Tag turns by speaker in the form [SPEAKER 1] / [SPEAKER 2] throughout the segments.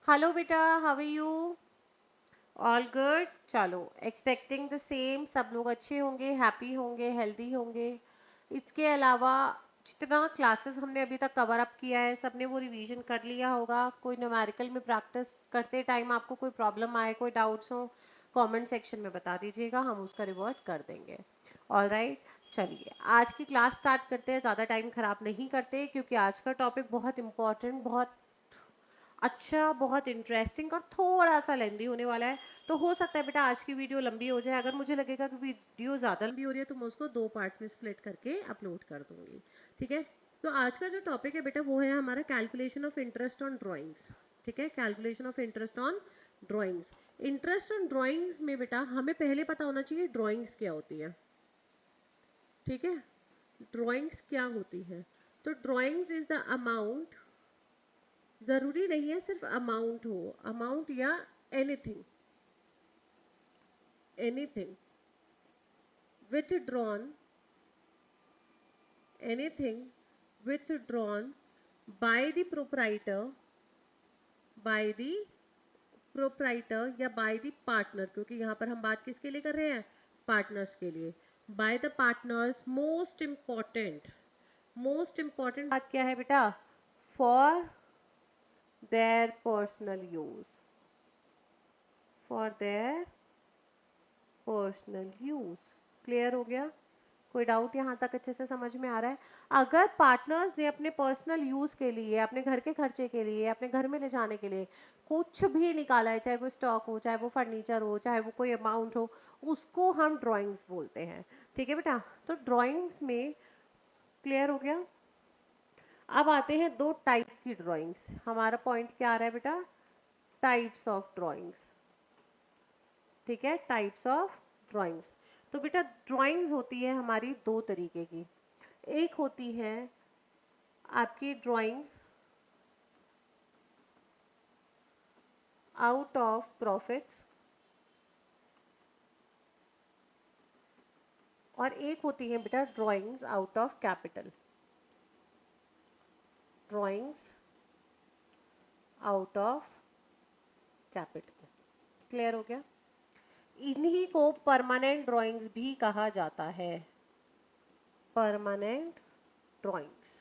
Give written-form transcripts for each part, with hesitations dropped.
[SPEAKER 1] Hello बेटा, how are you? All good. चलो, expecting the same, सब लोग अच्छे होंगे, हैप्पी होंगे, हेल्दी होंगे। इसके अलावा जितना क्लासेस हमने अभी तक कवर अप किया है, सबने वो रिवीजन कर लिया होगा। कोई न्यूमेरिकल में प्रैक्टिस करते टाइम आपको कोई प्रॉब्लम आए, कोई डाउट्स हो, कमेंट सेक्शन में बता दीजिएगा, हम उसका रिवर्ट कर देंगे। ऑल राइट, चलिए आज की क्लास स्टार्ट करते हैं। ज़्यादा टाइम ख़राब नहीं करते क्योंकि आज का टॉपिक बहुत इंपॉर्टेंट, बहुत अच्छा, बहुत इंटरेस्टिंग और थोड़ा सा लेंदी होने वाला है। तो हो सकता है बेटा आज की वीडियो लंबी हो जाए। अगर मुझे लगेगा कि वीडियो ज़्यादा लंबी हो रही है तो मैं उसको 2 पार्ट्स में स्प्लिट करके अपलोड कर दूंगी। ठीक है, तो आज का जो टॉपिक है बेटा वो है हमारा calculation of interest on drawings. ठीक है, calculation of interest on drawings. Interest on drawings में बेटा हमें पहले पता होना चाहिए ड्राइंग्स क्या होती है। ठीक है, ड्राइंग्स क्या होती है? तो ड्राइंग्स इज द अमाउंट, जरूरी नहीं है सिर्फ अमाउंट हो, अमाउंट या anything, anything withdrawn, anything withdrawn by the proprietor, by the proprietor या by the partner, क्योंकि यहाँ पर हम बात किसके लिए कर रहे हैं? पार्टनर्स के लिए। by the partners, most important बात क्या है बेटा? For their personal use, for their personal use. Clear हो गया? कोई डाउट यहाँ तक अच्छे से समझ में आ रहा है? अगर पार्टनर्स ने अपने पर्सनल यूज के लिए, अपने घर के खर्चे के लिए, अपने घर में ले जाने के लिए कुछ भी निकाला है, चाहे वो स्टॉक हो, चाहे वो फर्नीचर हो, चाहे वो कोई अमाउंट हो, उसको हम ड्राइंग्स बोलते हैं। ठीक है बेटा, तो ड्राइंग्स में क्लियर हो गया। अब आते हैं दो टाइप की ड्राइंग्स। हमारा पॉइंट क्या आ रहा है बेटा? Types of drawings. ठीक है, टाइप्स ऑफ ड्राइंग्स। तो बेटा ड्राइंग्स होती है हमारी दो तरीके की। एक होती है आपकी ड्राइंग्स आउट ऑफ प्रॉफिट्स, और एक होती है बेटा drawings out of capital. Drawings out of capital. Clear हो गया? इन्हीं को परमानेंट ड्राइंग्स भी कहा जाता है। Permanent drawings.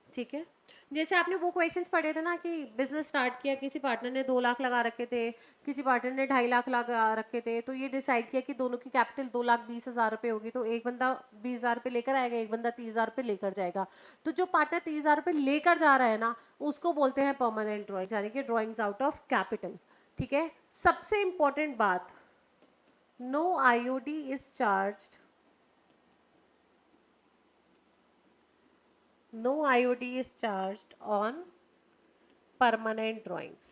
[SPEAKER 1] ठीक है, जैसे आपने वो क्वेश्चंस पढ़े थे ना कि बिजनेस स्टार्ट किया, किसी पार्टनर ने 2 लाख लगा रखे थे, किसी पार्टनर ने 2.5 लाख लगा रखे थे, तो ये डिसाइड किया कि दोनों की कैपिटल 2,20,000 रुपये होगी। तो एक बंदा 20,000 रुपये लेकर आएगा, एक बंदा 30,000 रुपये लेकर जाएगा। तो जो पार्टनर 30,000 रुपये लेकर जा रहा है ना, उसको बोलते हैं परमानेंट ड्रॉइंग, यानी कि ड्रॉइंग्स आउट ऑफ कैपिटल। ठीक है, सबसे इंपॉर्टेंट बात, no IOD is charged, no IOD is charged on permanent drawings।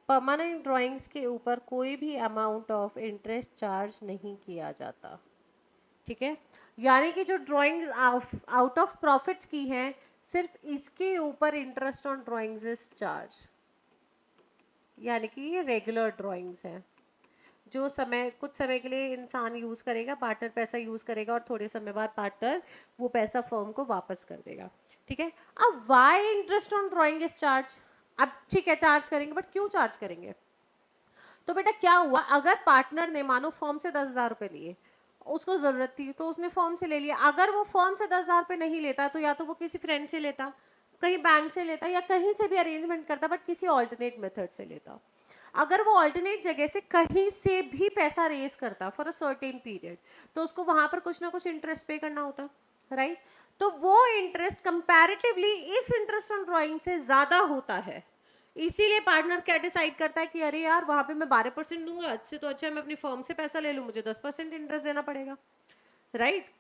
[SPEAKER 1] Permanent drawings के ऊपर कोई भी अमाउंट ऑफ इंटरेस्ट चार्ज नहीं किया जाता। ठीक है, यानी कि जो ड्राइंग्स आउट ऑफ प्रॉफिट्स की हैं, सिर्फ इसके ऊपर interest on drawings is charge, यानी कि ये रेगुलर ड्राइंग्स हैं जो समय, कुछ समय के लिए इंसान यूज करेगा, पार्टनर पैसा यूज करेगा और थोड़े समय बाद पार्टनर वो पैसा फर्म को वापस कर देगा। ठीक है, अब why interest on drawing is charge? अब ठीक है चार्ज करेंगे, बट क्यों चार्ज करेंगे? तो बेटा क्या हुआ, अगर पार्टनर ने मानो फर्म से 10,000 रुपए लिए, उसको जरूरत थी तो उसने फर्म से ले लिया। अगर वो फर्म से 10,000 रुपए नहीं लेता तो या तो वो किसी फ्रेंड से लेता, कहीं बैंक से लेता, या कहीं से भी अरेंजमेंट करता, बट किसी ऑल्टरनेट मेथड से लेता। अगर वो ऑल्टरनेट जगह से कहीं से भी पैसा रेज करता फॉर अ सर्टेन पीरियड, तो उसको वहां पर कुछ ना कुछ इंटरेस्ट पे करना होता, राइट? तो वो इंटरेस्ट कंपैरेटिवली इस इंटरेस्ट ऑन ड्राइंग से ज्यादा होता है। इसीलिए पार्टनर क्या डिसाइड करता है कि अरे यार वहां पे मैं 12% दूंगा, अच्छे तो अच्छा मैं अपनी फर्म से पैसा ले लूं, मुझे 10% इंटरेस्ट देना पड़ेगा, right?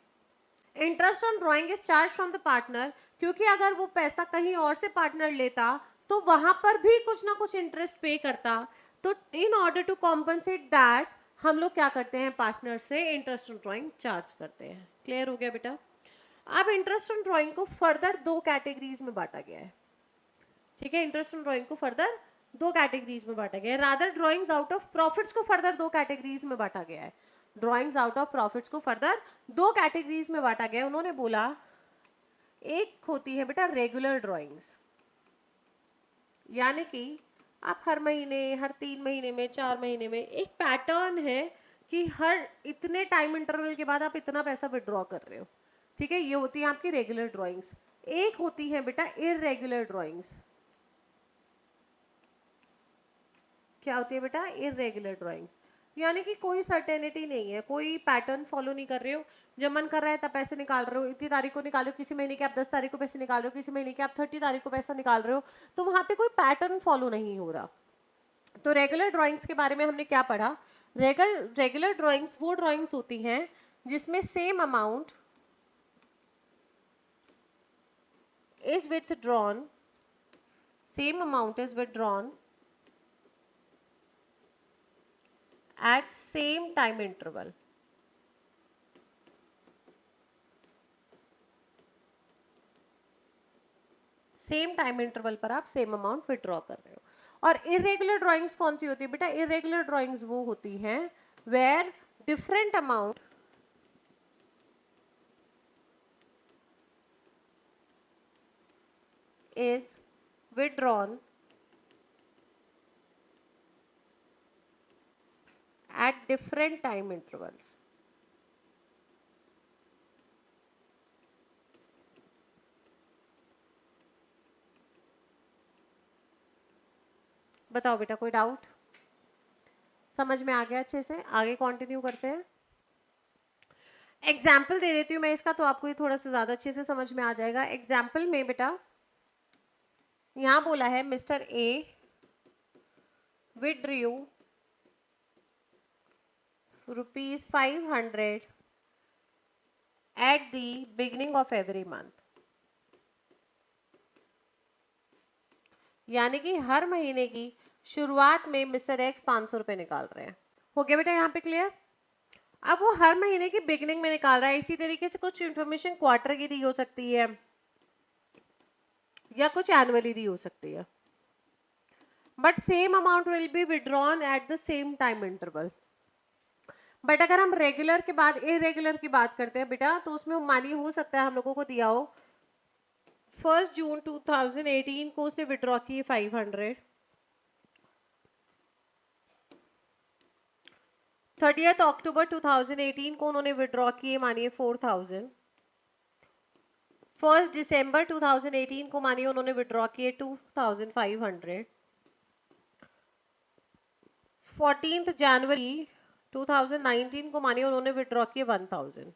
[SPEAKER 1] Interest on drawing is charge from the partner, क्योंकि अगर वो पैसा कहीं और से पार्टनर लेता तो वहां पर भी कुछ ना कुछ इंटरेस्ट पे करता। तो in order to compensate that हम लोग क्या करते हैं, पार्टनर से इंटरेस्ट ऑन ड्राइंग चार्ज करते हैं। क्लियर हो गया बेटा? अब इंटरेस्ट ऑन ड्राइंग को फर्दर दो कैटेगरीज में बांटा गया है। ठीक है, इंटरेस्ट ऑन ड्राइंग को फर्दर दो कैटेगरीज में बांटा गया है। Rather drawings out of profits को फर्दर दो कैटेगरीज में बांटा गया है। ड्राइंग्स आउट ऑफ प्रॉफिट्स को फर्दर दो कैटेगरीज में बांटा गया है। उन्होंने बोला एक होती है बेटा रेगुलर ड्राइंग्स, यानी कि आप हर महीने, हर 3 महीने में, 4 महीने में एक पैटर्न है कि हर इतने टाइम इंटरवल के बाद आप इतना पैसा विड्रॉ कर रहे हो। ठीक है, ये होती है आपकी रेगुलर ड्राइंग्स। एक होती है बेटा इररेगुलर ड्राइंग्स। क्या होती है बेटा? इररेगुलर ड्राइंग्स, यानी कि कोई सर्टेनिटी नहीं है, कोई पैटर्न फॉलो नहीं कर रहे हो। जब मन कर रहा है तब पैसे निकाल रहे हो, इतनी तारीख को निकालो, किसी महीने के आप 10 तारीख को पैसे निकाल रहे हो, किसी महीने के आप 30 तारीख को पैसा निकाल रहे हो, तो वहां पे कोई पैटर्न फॉलो नहीं हो रहा। तो रेगुलर ड्राइंग्स के बारे में हमने क्या पढ़ा? रेगुलर ड्राइंग्स वो ड्राइंग्स होती हैं जिसमें same amount is withdrawn, same amount is withdrawn at same time interval. Same time interval पर आप सेम अमाउंट विड्रॉ कर रहे हो। और इरेगुलर ड्राइंग्स कौन सी होती है बेटा? इरेगुलर ड्राइंग्स वो होती हैं where different amount is withdrawn at different time intervals. बताओ बेटा, कोई डाउट? समझ में आ गया अच्छे से? आगे कंटिन्यू करते हैं। एग्जाम्पल दे देती हूँ मैं इसका, तो आपको ये थोड़ा सा ज्यादा अच्छे से समझ में आ जाएगा। एग्जाम्पल में बेटा यहां बोला है mister A withdrew ₹500 at the beginning of every month, यानी कि हर महीने की शुरुआत में मिस्टर एक्स 500 रुपए निकाल रहे हैं। हो गया बेटा यहाँ पे क्लियर? अब वो हर महीने की बिगनिंग में निकाल रहा है। इसी तरीके से कुछ इन्फॉर्मेशन क्वार्टर की दी हो सकती है या कुछ एनुअली दी हो सकती है, but same amount will be withdrawn at the same time interval. But अगर हम रेगुलर के बाद इरेगुलर की बात करते हैं बेटा, तो उसमें मानिए हो सकता है हम लोगों को दिया हो 1 जून 2018 को उसने विड्रॉ किए 500, 30 अक्टूबर 2018 को उन्होंने विड्रॉ किए मानिए 4000, 1 दिसंबर 2018 को मानिए उन्होंने विड्रॉ किए 2500, 14 जनवरी 2019 को मानिए उन्होंने विड्रॉ किए 1000।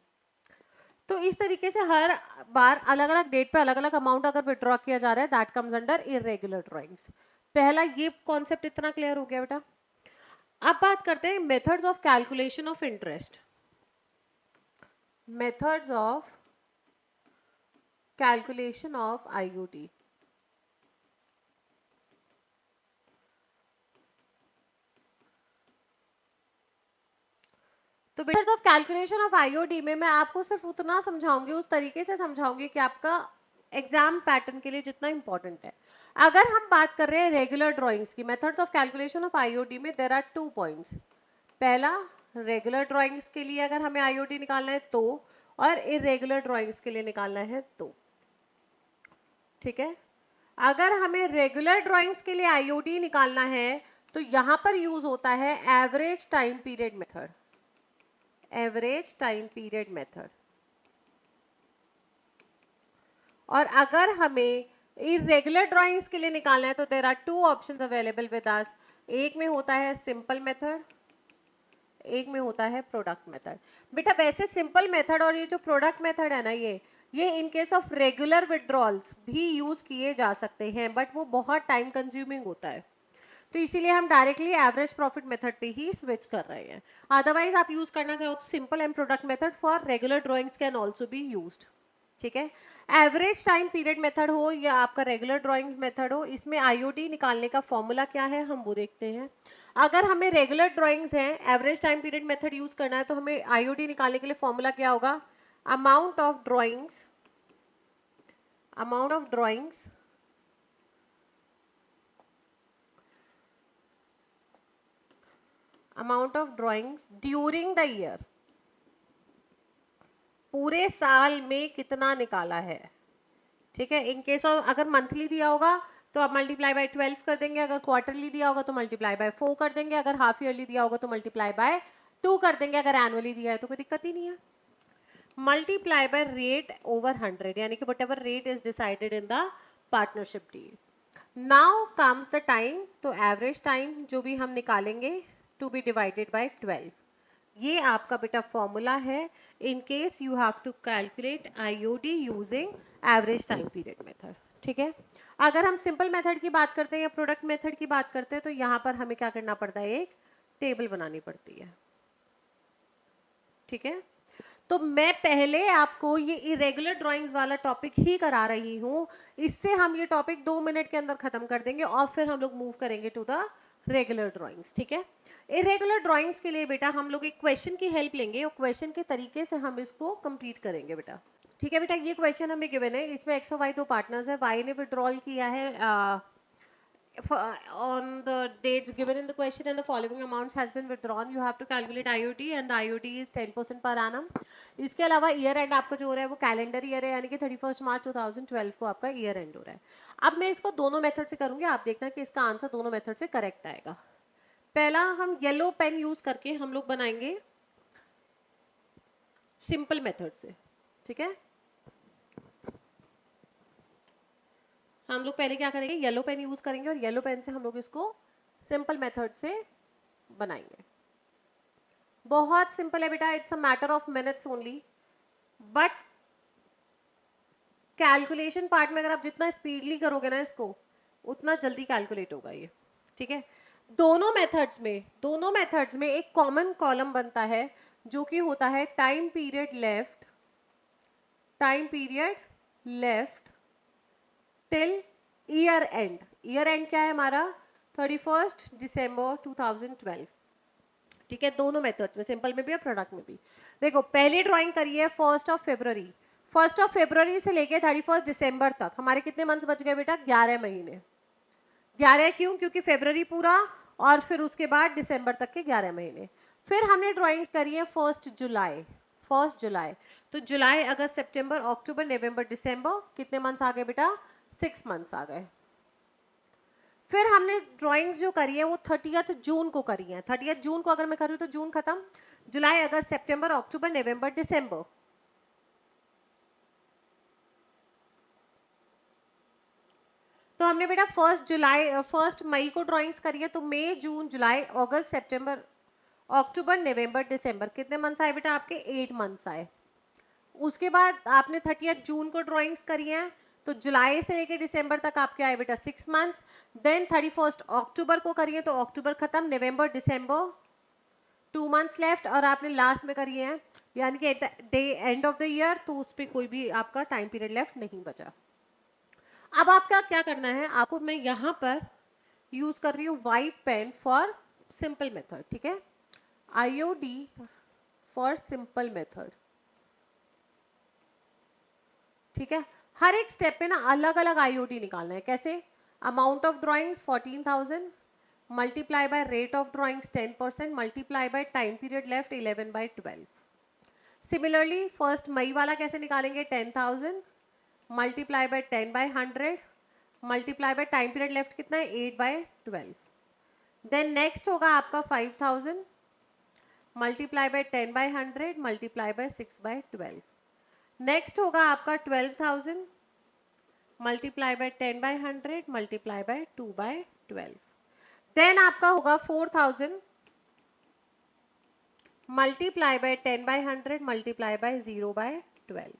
[SPEAKER 1] तो इस तरीके से हर बार अलग अलग डेट पे अलग अलग अमाउंट अगर विड्रॉ किया जा रहा है, that comes under irregular drawings. पहला ये कॉन्सेप्ट इतना क्लियर हो गया बेटा। अब बात करते हैं methods of calculation of interest. Methods of calculation of IOT. तो methods of calculation of IOT में मैं आपको सिर्फ उतना समझाऊंगी, उस तरीके से समझाऊंगी कि आपका एग्जाम पैटर्न के लिए जितना इंपॉर्टेंट है। अगर हम बात कर रहे हैं रेगुलर ड्राइंग्स की, methods of calculation of IOT में देयर आर 2 पॉइंट्स। पहला, रेगुलर ड्राइंग्स के लिए अगर हमें आईओटी निकालना है तो, और इरेगुलर ड्राइंग्स के लिए निकालना है तो। ठीक है, अगर हमें रेगुलर ड्राइंग्स के लिए आईओटी निकालना है तो यहां पर यूज होता है average time period method. Average time period method. और अगर हमें इरेगुलर ड्राइंग्स के लिए निकालना है तो there are 2 options available with us. एक में होता है सिंपल मेथड, एक में होता है प्रोडक्ट मेथड। बेटा वैसे सिंपल मेथड और ये जो प्रोडक्ट मेथड है ना, ये इन केस ऑफ रेगुलर विड्रॉल्स भी यूज किए जा सकते हैं, बट वो बहुत टाइम कंज्यूमिंग होता है, तो इसीलिए हम डायरेक्टली एवरेज प्रॉफिट मेथड पे ही स्विच कर रहे हैं। अदरवाइज आप यूज करना चाहो तो simple and product method for regular drawings can also be used. ठीक है, एवरेज टाइम पीरियड मेथड हो या आपका रेगुलर ड्राइंग्स मेथड हो, इसमें आईओडी निकालने का फॉर्मूला क्या है हम वो देखते हैं। अगर हमें रेगुलर ड्राइंग्स है, average time period method use करना है, तो हमें आईओडी निकालने के लिए फॉर्मूला क्या होगा? Amount of drawings, amount of drawings amount of drawings during the year. पूरे साल में कितना निकाला है, ठीक है। इन केस ऑफ अगर मंथली दिया होगा तो आप मल्टीप्लाई बाय 12 कर देंगे, अगर क्वार्टरली दिया होगा तो मल्टीप्लाई बाय 4 कर देंगे, अगर हाफ ईयरली दिया होगा तो मल्टीप्लाई बाय 2 कर देंगे, अगर एनुअली दिया है तो कोई दिक्कत ही नहीं है। मल्टीप्लाई बाय रेट ओवर 100, यानी कि what ever rate is decided in the partnership deal. Now comes the time, तो एवरेज टाइम जो भी हम निकालेंगे टू बी डिवाइडेड बाय 12। ये आपका बेटा फॉर्मूला है in case you have to calculate IOD using average time period method. ठीक है। अगर हम सिंपल मेथड की बात करते हैं या प्रोडक्ट मेथड की बात करते हैं तो यहाँ पर हमें क्या करना पड़ता है, एक टेबल बनानी पड़ती है। ठीक है। तो मैं पहले आपको ये इरेगुलर ड्राइंग्स वाला टॉपिक ही करा रही हूँ, इससे हम ये टॉपिक 2 मिनट के अंदर खत्म कर देंगे और फिर हम लोग मूव करेंगे टू द रेगुलर ड्राइंग्स। ठीक है। इरेगुलर ड्राइंग्स के लिए बेटा हम लोग एक क्वेश्चन की हेल्प लेंगे और क्वेश्चन के तरीके से हम इसको कंप्लीट करेंगे बेटा। ठीक है बेटा, ये क्वेश्चन हमें गिवन है, इसमें एक्स और वाई दो पार्टनर्स है, वाई ने विड्रॉल किया है on the dates given in the question and the following amounts has been withdrawn, you have to calculate IOT and the IOT is 10% per annum। इसके अलावा ईयर एंड आपका जो हो रहा है वो कैलेंडर ईयर है, यानी कि 31 मार्च 2012 को आपका ईयर एंड हो रहा है। अब मैं इसको दोनों मेथड से करूंगी, आप देखना कि इसका आंसर दोनों मेथड से करेक्ट आएगा। पहला हम येलो पेन यूज करके हम लोग बनाएंगे सिंपल मेथड से। ठीक है। हम लोग पहले क्या करेंगे, येलो पेन यूज करेंगे और येलो पेन से हम लोग इसको सिंपल मेथड से बनाएंगे। बहुत सिंपल है बेटा, it's a matter of minutes only, but calculation part में अगर आप जितना स्पीडली करोगे ना इसको उतना जल्दी कैलकुलेट होगा ये। ठीक है। दोनों मेथड्स में एक कॉमन कॉलम बनता है जो कि होता है time period left till year and. Year and क्या है हमारा, 31 दिसंबर 2012। ठीक है। दोनों मेथड्स में, सिंपल में भी और प्रोडक्ट में भी। देखो पहली ड्राइंग करी है 1 फरवरी से लेके 31 दिसंबर तक, हमारे कितने मंथ्स बच गए बेटा, 11 महीने। 11 क्यों, क्योंकि फरवरी पूरा और फिर उसके बाद दिसंबर तक के 11 महीने। फिर हमने ड्राइंग्स करी है 1 जुलाई, तो जुलाई अगस्त सितंबर अक्टूबर नवंबर दिसंबर, कितने मंथ्स आ गए बेटा, 6 मंथ्स आ गए। फिर हमने ड्राइंग्स जो करी है वो 30 जून को करी है। 30 जून को अगर मैं करूँ तो जून खत्म, जुलाई अगस्त सितंबर अक्टूबर नवंबर दिसंबर। तो हमने बेटा 1 मई को ड्राइंग्स करी है, तो मई जून जुलाई अगस्त सितंबर अक्टूबर नवंबर दिसंबर, कितने मंथ्स आए बेटा आपके, 8 मंथ्स आए। उसके बाद आपने 30 जून को ड्राइंग्स करी हैं, तो जुलाई से लेके दिसंबर तक आपके आए बेटा 6 मंथ्स। देन 31 अक्टूबर को करिए तो अक्टूबर खत्म, नवंबर दिसंबर 2 मंथ्स लेफ्ट, और आपने लास्ट में करी है यानी कि at the end of the year, तो उस पर कोई भी आपका टाइम पीरियड लेफ्ट नहीं बचा। अब आपका क्या करना है, आपको मैं यहाँ पर यूज कर रही हूँ white pen for simple method. ठीक है। IOD for simple method. ठीक है। हर एक स्टेप पे ना अलग अलग आईओडी निकालना है। कैसे, amount of drawings 14,000 multiply by rate of drawings 10% multiply by time period left 11/12। Similarly 1 मई वाला कैसे निकालेंगे, 10,000 multiply by 10/100 multiply by time period left कितना है, 8/12। देन नेक्स्ट होगा आपका 5,000 multiply by 10/100 multiply by 6/12। Next होगा आपका 12,000 multiply by 10/100 multiply by 2/12। Then आपका होगा 4,000 मल्टीप्लाई बाय 10/100 मल्टीप्लाई बाय 0/12।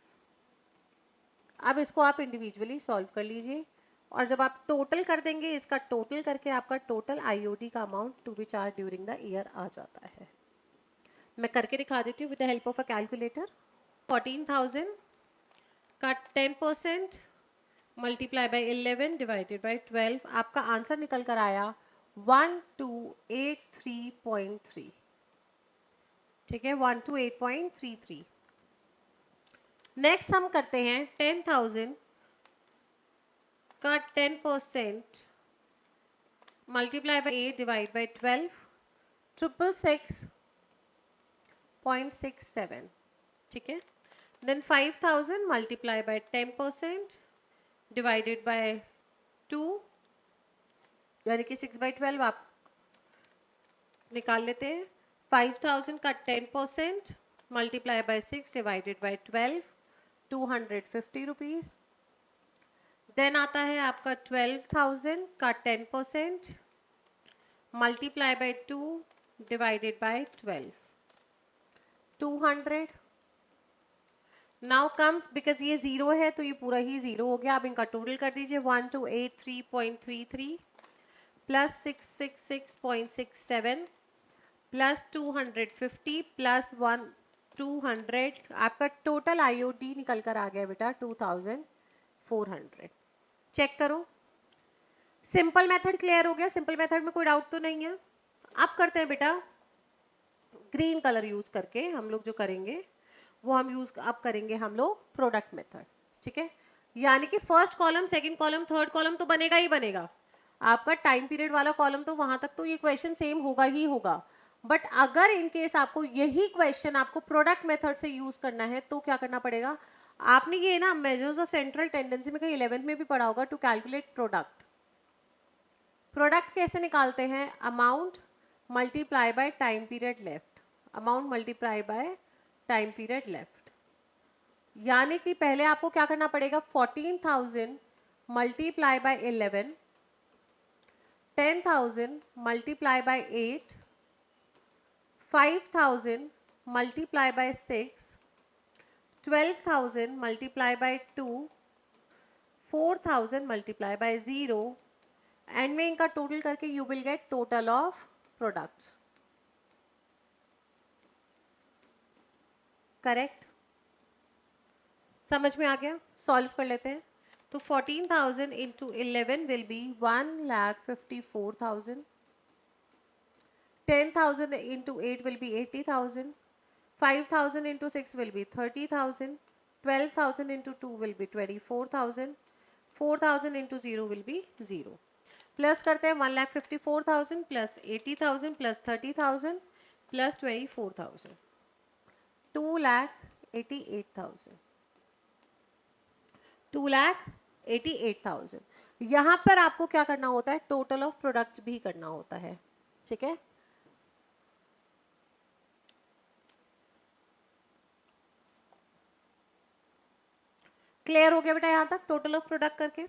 [SPEAKER 1] अब इसको आप इंडिविजुअली सॉल्व कर लीजिए और जब आप टोटल कर देंगे, इसका टोटल करके आपका टोटल आईओडी का amount to be charged during the year आ जाता है। मैं करके दिखा देती हूँ with the help of a calculator. 14,000 का 10% मल्टीप्लाई बाय 11 डिवाइडेड बाय 12, आपका आंसर निकल कर आया 1283.3। ठीक है, 128.33। नेक्स्ट हम करते हैं 10,000 का 10% मल्टीप्लाई बाय 8 डिवाइड बाय 12, 666.67। ठीक है। Then 5,000 multiply by 10% divided by 2, यानी कि 6/12 आप निकाल लेते हैं। 5000 का 10% multiply by 6 divided by 12, 250 rupees. Then आता है आपका 12,000 का 10% multiply by 2 divided by 12, 200। Now comes, because ये जीरो है तो ये पूरा ही जीरो हो गया। आप इनका टोटल कर दीजिए, 1283.33 प्लस 666.67 प्लस 250 प्लस 200, आपका टोटल आईओडी निकल कर आ गया बेटा 2400। चेक करो, सिंपल मेथड क्लियर हो गया। सिंपल मेथड में कोई डाउट तो नहीं है। अब करते हैं बेटा ग्रीन कलर यूज करके, हम लोग जो करेंगे वो हम यूज अब करेंगे हम लोग प्रोडक्ट मेथड। ठीक है, यानी कि first column, second column, third column तो बनेगा ही बनेगा। आपका टाइम पीरियड वाला कॉलम तो वहां तक तो ये क्वेश्चन सेम होगा ही होगा। बट अगर इन केस आपको यही क्वेश्चन आपको प्रोडक्ट मेथड से यूज करना है तो क्या करना पड़ेगा? आपने ये ना मेजर्स ऑफ सेंट्रल टेंडेंसी में कहीं 11th में भी पढ़ा होगा, टू कैलकुलेट प्रोडक्ट। प्रोडक्ट कैसे निकालते हैं? Amount multiply by time period left, amount multiply by time period left. यानी कि पहले आपको क्या करना पड़ेगा? 14,000 multiply bye 11, 10,000 multiply bye 8, 5,000 multiply by 6, 12,000 multiply by 2, 4,000 multiply by 0, and में इनका टोटल करके you will get total of products. Correct? समझ में आ गया? सॉल्व कर लेते हैं। तो 14,000 into 11 will be 1,54,000, 10,000 into 8 will be 80,000, 5,000 into 6 will be 30,000, 12,000 into 2 will be 24,000, 4,000 into 0 will be 0। Plus करते हैं 1,54,000 प्लस 80,000 प्लस 30,000 प्लस 24,000, 2,88,000, 2,88,000। यहाँ पर आपको क्या करना होता है? टोटल ऑफ प्रोडक्ट्स भी करना होता है। ठीक है, क्लियर हो गया बेटा यहाँ तक टोटल ऑफ प्रोडक्ट करके?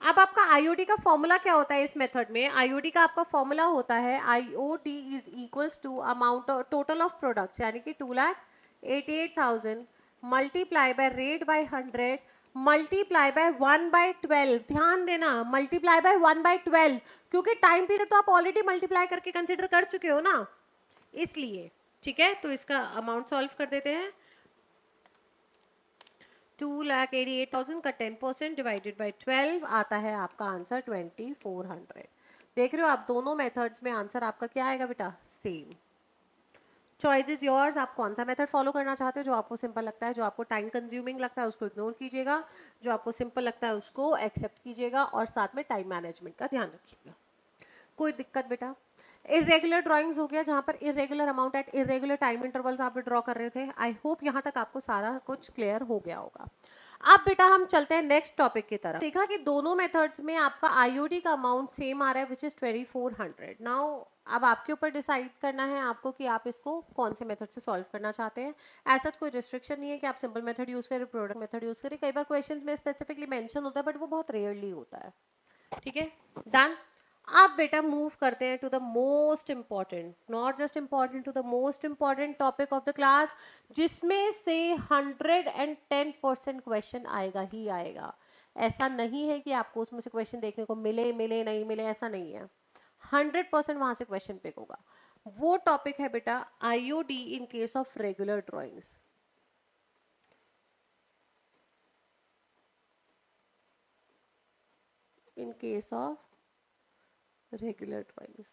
[SPEAKER 1] अब आपका आईओडी का फॉर्मूला क्या होता है इस मेथड में? आईओडी का आपका फॉर्मूला होता है IOD is equals to amount total of products, यानी कि 2,88,000 multiply by rate by 100 multiply by 1/12। ध्यान देना, मल्टीप्लाई बाय 1/12, क्योंकि टाइम पीरियड तो आप ऑलरेडी मल्टीप्लाई करके कंसिडर कर चुके हो ना, इसलिए। ठीक है, तो इसका अमाउंट सॉल्व कर देते हैं। 2,88,000 का 10% डिवाइडेड बाय 12 आता है आपका आंसर 2,400। देख रहे हो आप, दोनों मेथड्स में आंसर आपका क्या आएगा बेटा? सेम। चॉइस इज योर्स, आप कौन सा मेथड फॉलो करना चाहते हो? जो आपको सिंपल लगता है, जो आपको टाइम कंज्यूमिंग लगता है उसको इग्नोर कीजिएगा, जो आपको सिंपल लगता है उसको एक्सेप्ट कीजिएगा, और साथ में टाइम मैनेजमेंट का ध्यान रखिएगा। कोई दिक्कत बेटा? इरेगुलर ड्राइंग्स हो गया, जहाँ पर irregular amount at irregular time intervals आप ड्रॉ कर रहे थे। आई होप यहाँ तक आपको सारा कुछ क्लियर हो गया होगा। अब बेटा हम चलते हैं नेक्स्ट टॉपिक की तरफ। देखा कि दोनों मेथड्स में आपका आईओडी का अमाउंट सेम आ रहा है, विच इज 2,400। नाउ अब आपके ऊपर डिसाइड करना है आपको कि आप इसको कौन से मेथड से सॉल्व करना चाहते हैं। ऐसा कोई रिस्ट्रिक्शन नहीं है कि आप सिंपल मेथड यूज करें, प्रोडक्ट मेथड यूज करें। कई बार क्वेश्चंस में स्पेसिफिकली मेंशन होता है, बट वो बहुत रेयरली होता है। ठीक है, डन। अब बेटा मूव करते हैं to the most important, not just important, to the most important topic of the class, जिसमें से 110% क्वेश्चन आएगा ही आएगा। ऐसा नहीं है कि आपको उसमें से क्वेश्चन देखने को मिले मिले नहीं मिले, ऐसा नहीं है। 100% वहां से क्वेश्चन पिक होगा। वो टॉपिक है बेटा IOD in case of regular drawings. In case of regular drawings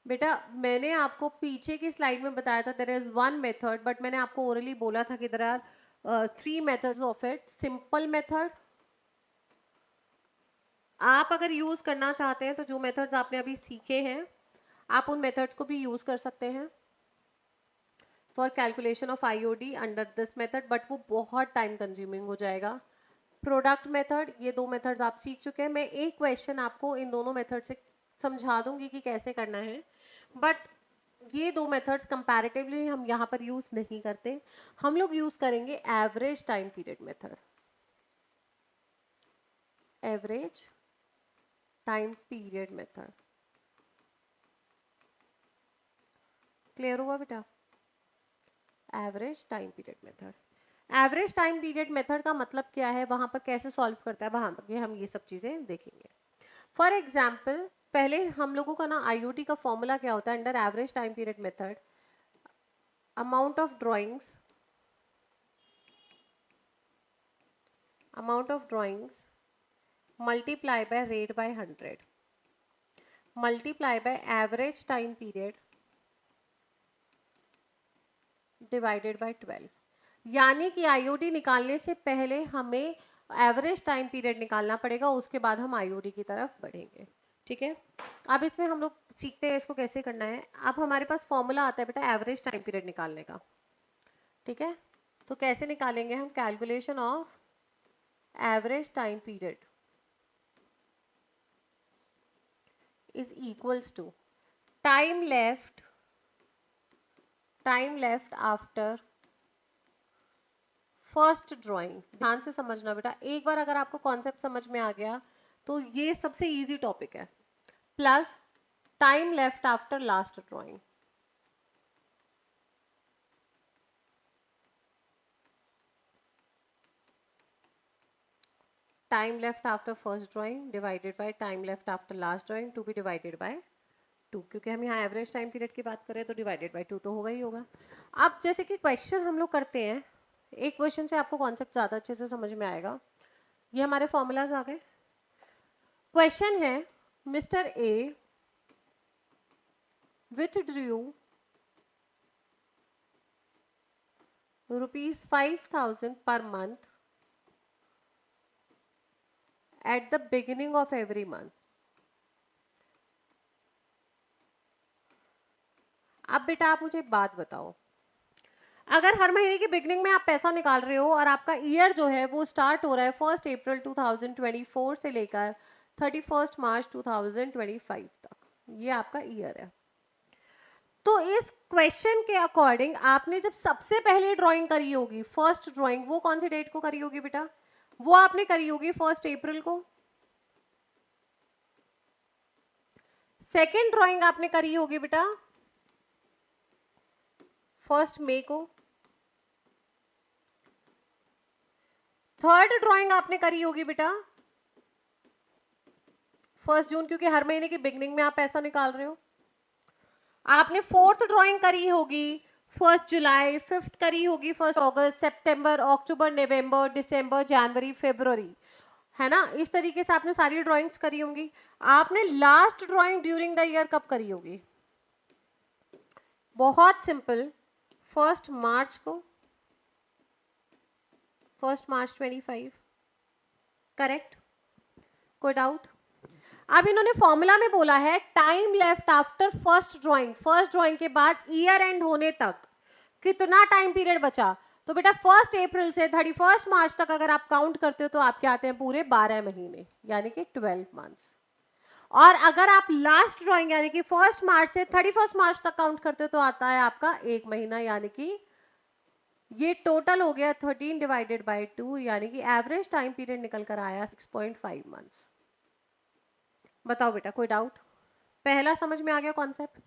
[SPEAKER 1] बेटा, मैंने आपको पीछे की स्लाइड में बताया था there is one method, but मैंने आपको ओरली बोला था कि there are 3 methods of it. Simple method आप अगर यूज करना चाहते हैं तो जो मेथड्स आपने अभी सीखे हैं आप उन मेथड्स को भी यूज कर सकते हैं। For calculation of IOD under this method, but वो बहुत टाइम कंज्यूमिंग हो जाएगा. प्रोडक्ट मेथड, ये दो मेथड्स आप सीख चुके हैं. मैं एक क्वेश्चन आपको इन दोनों मेथड से समझा दूंगी कि कैसे करना है, बट ये दो मेथड्स कंपैरेटिवली हम यहाँ पर यूज नहीं करते. हम लोग यूज करेंगे average time period method. Average time period method. Clear हुआ बेटा? Average time period method. Average time period method का मतलब क्या है, वहां पर कैसे सॉल्व करता है, वहां पर हम ये सब चीजें देखेंगे. फॉर एग्जाम्पल, पहले हम लोगों का ना आईओटी का फॉर्मूला क्या होता है under average time period method. Amount of drawings, multiply by rate by 100 multiply by average time period divided by 12. यानी कि आईओडी निकालने से पहले हमें एवरेज टाइम पीरियड निकालना पड़ेगा, उसके बाद हम आईओडी की तरफ बढ़ेंगे. ठीक है, अब इसमें हम लोग सीखते हैं इसको कैसे करना है. अब हमारे पास फॉर्मूला आता है बेटा एवरेज टाइम पीरियड निकालने का. ठीक है, तो कैसे निकालेंगे हम. Calculation of average time period is equals to time left after first drawing. ध्यान से समझना बेटा, एक बार अगर आपको कॉन्सेप्ट समझ में आ गया तो ये सबसे इजी टॉपिक है. Plus time left after last drawing. Time left after first drawing divided by time left after last drawing to be divided by 2. क्योंकि हम यहाँ एवरेज टाइम पीरियड की बात करें तो डिवाइडेड बाय 2 तो होगा ही होगा. अब जैसे कि क्वेश्चन हम लोग करते हैं, एक क्वेश्चन से आपको कॉन्सेप्ट ज़्यादा अच्छे से समझ में आएगा. ये हमारे फॉर्मूलाज आ गए. क्वेश्चन है, mister A withdrew rupees 5,000 per month at the beginning of every month. अब बेटा आप मुझे एक बात बताओ, अगर हर महीने की बिगनिंग में आप पैसा निकाल रहे हो और आपका ईयर जो है वो स्टार्ट हो रहा है 1 अप्रैल 2024 से लेकर 31 मार्च 2025 तक, ये आपका ईयर है. तो इस क्वेश्चन के अकॉर्डिंग आपने जब सबसे पहले ड्राइंग करी होगी, फर्स्ट ड्राइंग, वो कौन सी डेट को करी होगी बेटा? वो आपने करी होगी 1 अप्रैल को. सेकेंड ड्राइंग आपने करी होगी बेटा 1 मई को. थर्ड ड्राइंग आपने करी होगी बेटा 1 जून, क्योंकि हर महीने की बिगनिंग में आप पैसा निकाल रहे हो. आपने फोर्थ ड्राइंग करी होगी 1 जुलाई, फिफ्थ करी होगी 1 अगस्त, सितंबर, अक्टूबर, नवंबर, दिसंबर, जनवरी, फरवरी, है ना. इस तरीके से आपने सारी ड्राइंग्स करी होंगी. आपने last drawing during the year कब करी होगी? बहुत सिंपल, 1 मार्च को, 1 मार्च 25. करेक्ट? कोई डाउट? अब इन्होंने फॉर्मूला में बोला है time left after first drawing. First drawing के बाद ईयर एंड होने तक कितना टाइम पीरियड बचा? तो बेटा 1 अप्रैल से 31 मार्च तक अगर आप काउंट करते हो तो आपके आते हैं पूरे 12 महीने, यानी कि 12 मंथ्स. और अगर आप लास्ट ड्राइंग यानी कि 1 मार्च से 31 मार्च तक काउंट करते हो तो आता है आपका 1 महीना, यानी कि ये टोटल हो गया 13 डिवाइडेड बाय 2, यानी कि एवरेज टाइम पीरियड निकल कर आया 6.5 मंथ्स. बताओ बेटा, कोई डाउट? पहला समझ में आ गया कॉन्सेप्ट?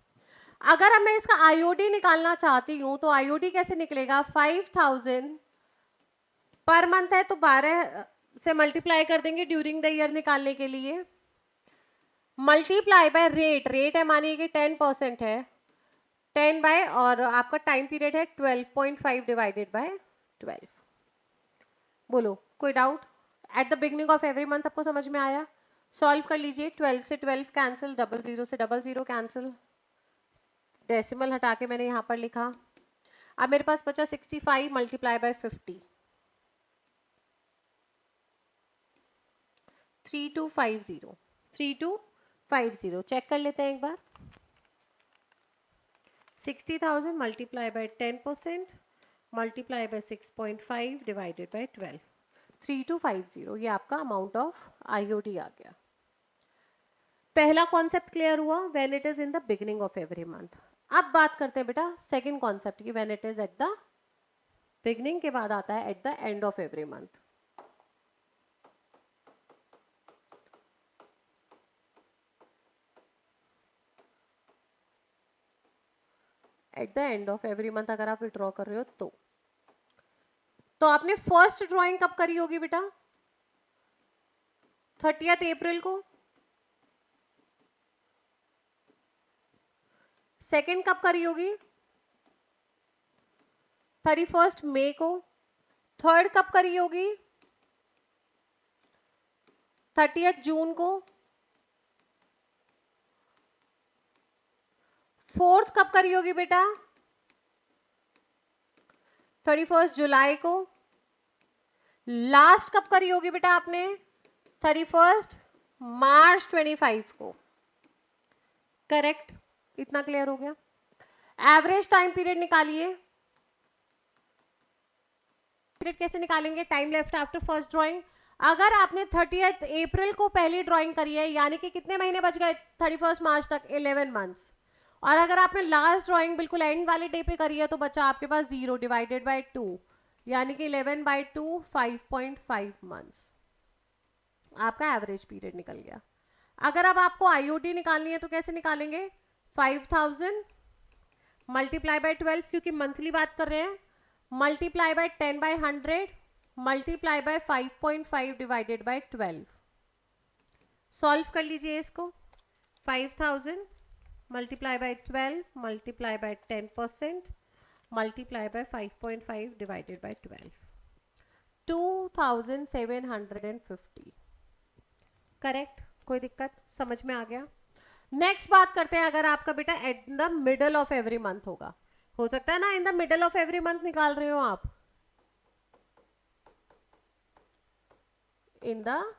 [SPEAKER 1] अगर अब मैं इसका आईओडी निकालना चाहती हूं तो आईओडी कैसे निकलेगा? 5,000 पर मंथ है तो 12 से मल्टीप्लाई कर देंगे ड्यूरिंग द ईयर निकालने के लिए. मल्टीप्लाई बाय रेट, रेट है मानिए कि 10% है, 10 बाय, और आपका टाइम पीरियड है 12.5 डिवाइडेड बाय 12. बोलो, कोई doubt? At the beginning of every month सबको समझ में आया? सॉल्व कर लीजिए. 12 से 12 कैंसिल, 00 से 00 कैंसिल, डेसिमल हटा के मैंने यहाँ पर लिखा. अब मेरे पास बचा 65 मल्टीप्लाई बाय 50, 3250. चेक कर लेते हैं एक बार. 60,000 multiply by 10% multiply bye 6.5 divided by 12, 3250, ये आपका अमाउंट ऑफ आईओडी आ गया। पहला कॉन्सेप्ट क्लियर हुआ, when it is in the beginning of every month. अब बात करते हैं बेटा सेकंड कॉन्सेप्ट की, when it is at the beginning के बाद आता है at the end of every month. At the end of every month अगर आप विड्रॉ कर रहे हो तो आपने फर्स्ट ड्रॉइंग कब करी होगी बेटा? 30 अप्रैल को। सेकंड कब करी होगी? 31 मई को। थर्ड कब करी होगी? 30 जून को। फोर्थ कब करी होगी बेटा? 31 जुलाई को। लास्ट कब करी होगी बेटा आपने? 31 मार्च 25 को। करेक्ट, इतना क्लियर हो गया। एवरेज टाइम पीरियड निकालिए। पीरियड कैसे निकालेंगे? Time left after first drawing. अगर आपने 30 अप्रैल को पहली ड्राइंग करी है, यानी कि कितने महीने बच गए 31 मार्च तक? 11 मंथ्स। और अगर आपने लास्ट ड्राइंग बिल्कुल एंड वाले डे पे करी है तो बचा आपके पास 0 डिवाइडेड बाय 2, यानी कि 11/2 5.5 मंथ्स। आपका एवरेज पीरियड निकल गया। अगर अब आपको आईओडी निकालनी है तो कैसे निकालेंगे? 5000 मल्टीप्लाई बाय 12, क्योंकि मंथली बात कर रहे हैं, multiply by 10/100 multiply bye 5.5 divided by 12। Solve कर लीजिए इसको। 5000 multiply by 12 multiply by 10% multiply bye 5.5 divided by 12, 2750। Correct, कोई दिक्कत? समझ में आ गया। नेक्स्ट बात करते हैं, अगर आपका बेटा at the middle of every month होगा, हो सकता है ना in the middle of every month निकाल रहे हो आप, in the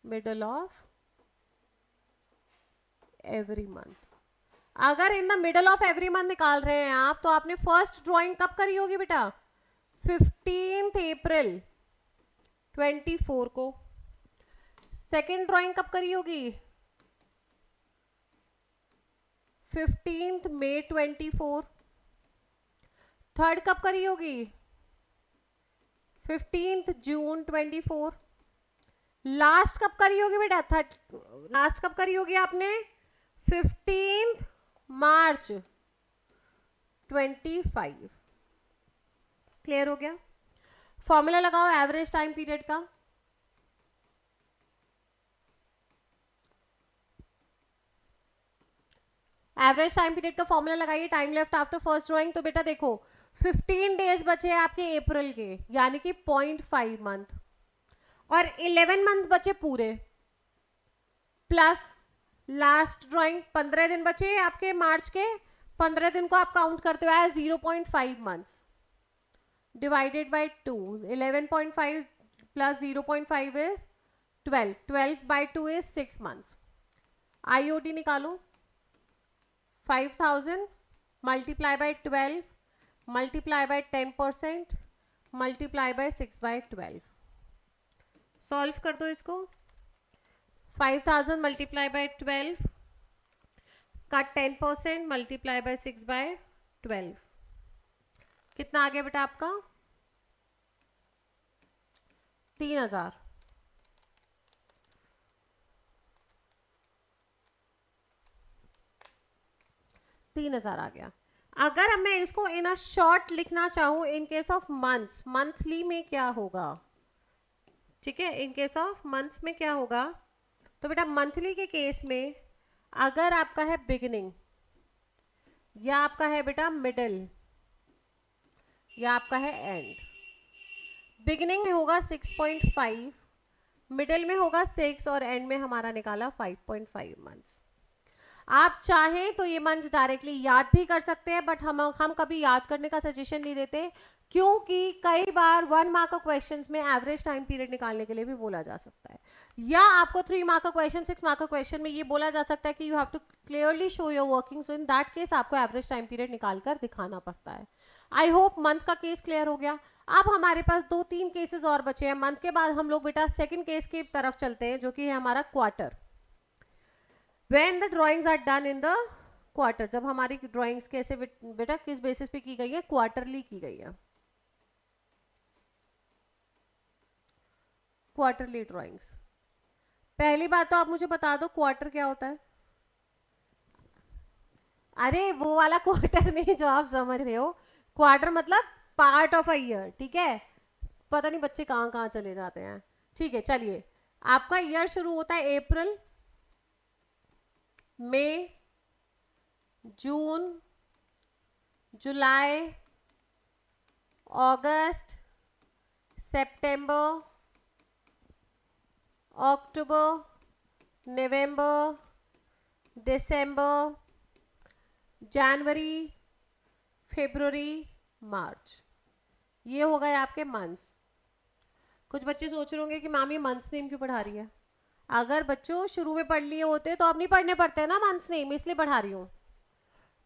[SPEAKER 1] middle of every month. अगर in the middle of every month निकाल रहे हैं आप, तो आपने फर्स्ट ड्राइंग कब करी होगी बेटा? 15 अप्रैल 24 को। सेकेंड ड्राइंग कब करी होगी? 15 मई 24। थर्ड कब करी होगी? 15 जून 24। लास्ट कब करी होगी बेटा? लास्ट कब करी होगी आपने? 15 मार्च 25। क्लियर हो गया? फॉर्मूला लगाओ एवरेज टाइम पीरियड का। एवरेज टाइम पीरियड का फॉर्मूला लगाइए। Time left after first drawing. तो बेटा देखो 15 डेज बचे आपके अप्रैल के, यानी कि 0.5 मंथ, और 11 मंथ बचे पूरे, प्लस लास्ट ड्राइंग 15 दिन बचे आपके मार्च के, 15 दिन को आप काउंट करते हुए 0.5 months divided by 2, 11.5 plus 0.5 is 12, 12/2 is 6 months. IOD निकालो। 5000 multiply by 12 multiply by 10% multiply by 6/12। Solve कर दो इसको। 5000 मल्टीप्लाई बाय 12 का 10% मल्टीप्लाई बाय 6/12, कितना आ गया बेटा आपका? 3000। आ गया। अगर अब मैं इसको इन अ शॉर्ट लिखना चाहूं इन केस ऑफ मंथ्स, मंथली में क्या होगा? ठीक है, इन केस ऑफ मंथ्स में क्या होगा? तो बेटा मंथली के केस में अगर आपका है बिगिनिंग, या आपका है बेटा मिडिल, या आपका है एंड। बिगिनिंग में होगा 6.5, मिडिल में होगा 6 और एंड में हमारा निकाला 5.5 मंथ्स। आप चाहें तो ये मंथ डायरेक्टली याद भी कर सकते हैं, बट हम कभी याद करने का सजेशन नहीं देते, क्योंकि कई बार 1 मार्क का क्वेश्चन में एवरेज टाइम पीरियड निकालने के लिए भी बोला जा सकता है, या आपको 3 मार्क का क्वेश्चन 6 मार्क का क्वेश्चन में ये बोला जा सकता है कि you have to clearly show your working, so in that case आपको एवरेज टाइम पीरियड निकालकर दिखाना पड़ता है। आई होप मंथ का केस क्लियर हो गया। अब हमारे पास 2-3 केसेस और बचे हैं। मंथ के बाद हम लोग बेटा सेकंड केस की तरफ चलते हैं, जो कि है हमारा quarter. When the drawings are done in the quarter, जब हमारी ड्राइंग्स कैसे बेटा किस बेसिस पे की गई है, क्वार्टरली की गई है, क्वार्टरली ड्राइंग्स। पहली बात तो आप मुझे बता दो क्वार्टर क्या होता है। अरे वो वाला क्वार्टर नहीं जो आप समझ रहे हो, क्वार्टर मतलब पार्ट ऑफ अ ईयर, ठीक है। पता नहीं बच्चे कहाँ कहाँ चले जाते हैं। ठीक है, चलिए, आपका ईयर शुरू होता है अप्रैल, मई, जून, जुलाई, अगस्त, सितंबर, अक्टूबर, नवंबर, दिसंबर, जनवरी, फरवरी, मार्च। ये हो गए आपके मंथ्स। कुछ बच्चे सोच रहे होंगे कि मैम ये मंथ्स नेम क्यों पढ़ा रही है। अगर बच्चों शुरू में पढ़ लिए होते तो अब नहीं पढ़ने पड़ते हैं ना मंथ्स नेम, इसलिए पढ़ा रही हूँ।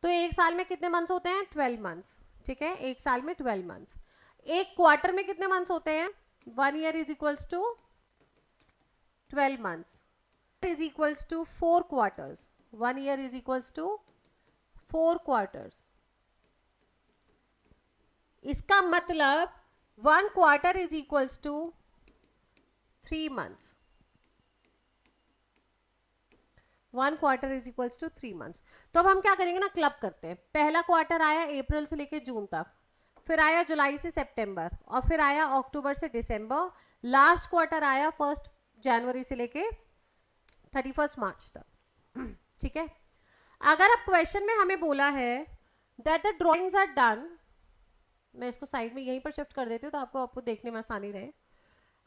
[SPEAKER 1] तो एक साल में कितने मंथ्स होते हैं, 12 मंथ्स, ठीक है, एक साल में 12 मंथ्स। एक क्वार्टर में कितने मंथ्स होते हैं, 1 year is equals to 12 months is equals to 4 quarters. 1 year is equals to 4 quarters. इसका मतलब 1 quarter is equals to 3 months. 1 quarter is equals to 3 months. तो अब हम क्या करेंगे ना, क्लब करते हैं। पहला क्वार्टर आया अप्रैल से लेके जून तक, फिर आया जुलाई से सितंबर, और फिर आया अक्टूबर से दिसंबर, लास्ट क्वार्टर आया 1 जनवरी से लेके 31 मार्च तक, ठीक है। अगर अब क्वेश्चन में हमें बोला है that the drawings are done, मैं इसको साइड में यहीं पर शिफ्ट कर देती हूँ तो आपको देखने में आसानी रहे।